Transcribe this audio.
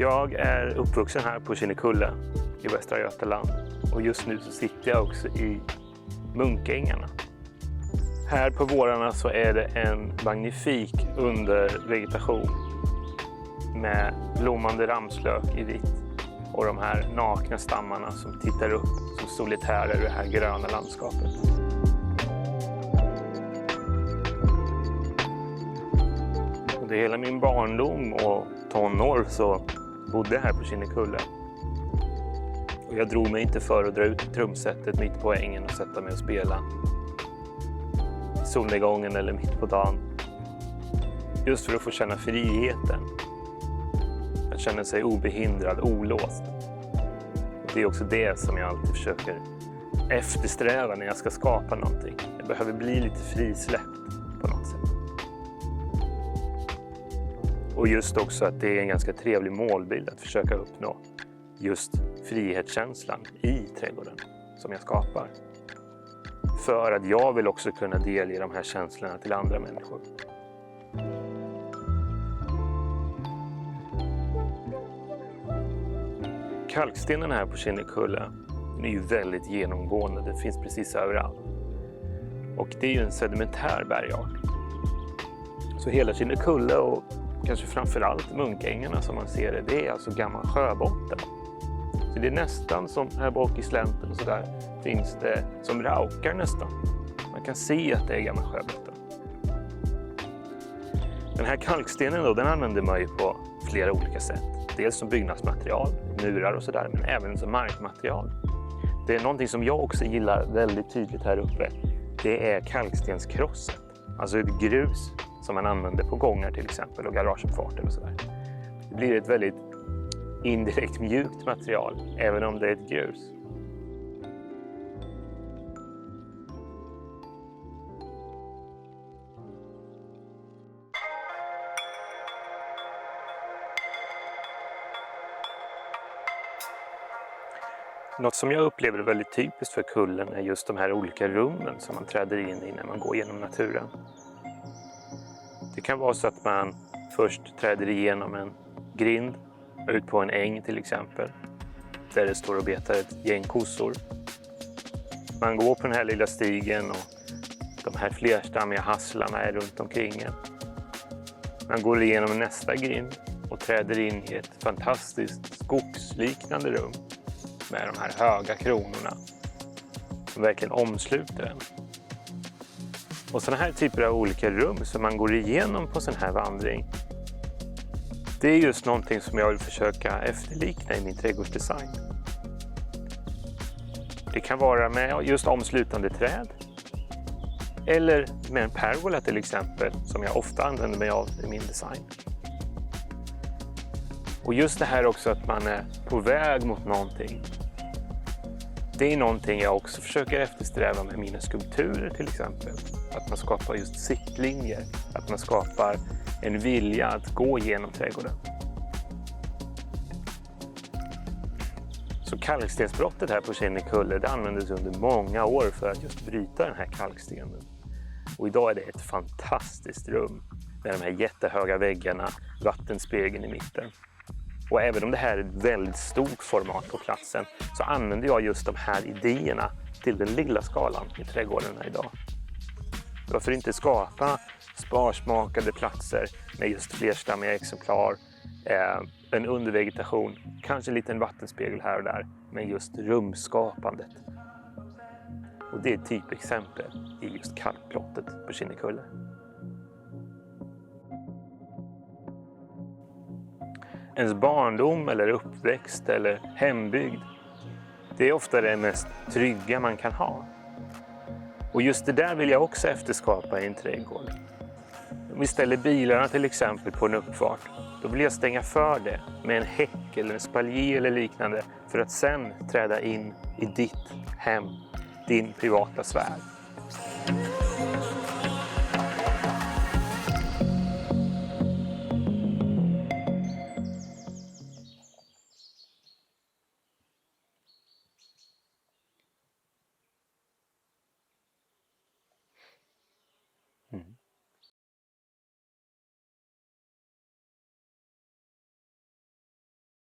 Jag är uppvuxen här på Kinnekulle i Västra Götaland och just nu så sitter jag också i Munkängarna. Här på vårarna så är det en magnifik undervegetation med blommande ramslök i vitt och de här nakna stammarna som tittar upp som solitärer i det här gröna landskapet. Under hela min barndom och tonår så bodde jag här på Kinnekulle. Och jag drog mig inte för att dra ut trumsetet mitt på ängen och sätta mig och spela i solnedgången eller mitt på dagen. Just för att få känna friheten. Att känna sig obehindrad, olåst. Och det är också det som jag alltid försöker eftersträva när jag ska skapa någonting. Jag behöver bli lite frisläppt på något sätt. Och just också att det är en ganska trevlig målbild att försöka uppnå just frihetskänslan i trädgården som jag skapar. För att jag vill också kunna delge de här känslorna till andra människor. Kalkstenen här på Kinnekulle är ju väldigt genomgående, det finns precis överallt. Och det är ju en sedimentär bergart. Så hela Kinnekulle och kanske framförallt Munkängarna som man ser det är alltså gammal sjöbotten. Så det är nästan som här bak i slänten och sådär finns det som raukar nästan. Man kan se att det är gammal sjöbotten. Den här kalkstenen då, den använder man ju på flera olika sätt. Dels som byggnadsmaterial, murar och sådär, men även som markmaterial. Det är någonting som jag också gillar väldigt tydligt här uppe. Det är kalkstenskrosset, alltså ett grus som man använder på gångar till exempel och garageuppfarter och sådär. Det blir ett väldigt indirekt mjukt material, även om det är ett grus. Något som jag upplever väldigt typiskt för kullen är just de här olika rummen som man träder in i när man går genom naturen. Det kan vara så att man först träder igenom en grind ut på en äng till exempel, där det står och betar ett gäng kossor. Man går på den här lilla stigen och de här flerstammiga hasslarna är runt omkring en. Man går igenom nästa grind och träder in i ett fantastiskt skogsliknande rum med de här höga kronorna som verkligen omsluter en. Och sådana här typer av olika rum som man går igenom på sån här vandring, det är just någonting som jag vill försöka efterlikna i min trädgårdsdesign. Det kan vara med just omslutande träd eller med en pergola till exempel som jag ofta använder mig av i min design. Och just det här också att man är på väg mot någonting. Det är någonting jag också försöker eftersträva med mina skulpturer till exempel. Att man skapar just siktlinjer, att man skapar en vilja att gå genom trädgården. Så kalkstensbrottet här på Kinnekulle, det användes under många år för att just bryta den här kalkstenen. Och idag är det ett fantastiskt rum med de här jättehöga väggarna, vattenspegeln i mitten. Och även om det här är ett väldigt stort format på platsen så använder jag just de här idéerna till den lilla skalan i trädgårdarna idag. Varför inte skapa sparsmakade platser med just flerstammiga exemplar, en undervegetation, kanske en liten vattenspegel här och där, men just rumskapandet. Och det är ett typexempel i just kalkbrottet på Kinnekulle. Ens barndom eller uppväxt eller hembygd, det är ofta det mest trygga man kan ha. Och just det där vill jag också efterskapa i en trädgård. Om vi ställer bilarna till exempel på en uppfart, då vill jag stänga för det med en häck eller en spaljer eller liknande för att sen träda in i ditt hem, din privata sfär. Mm.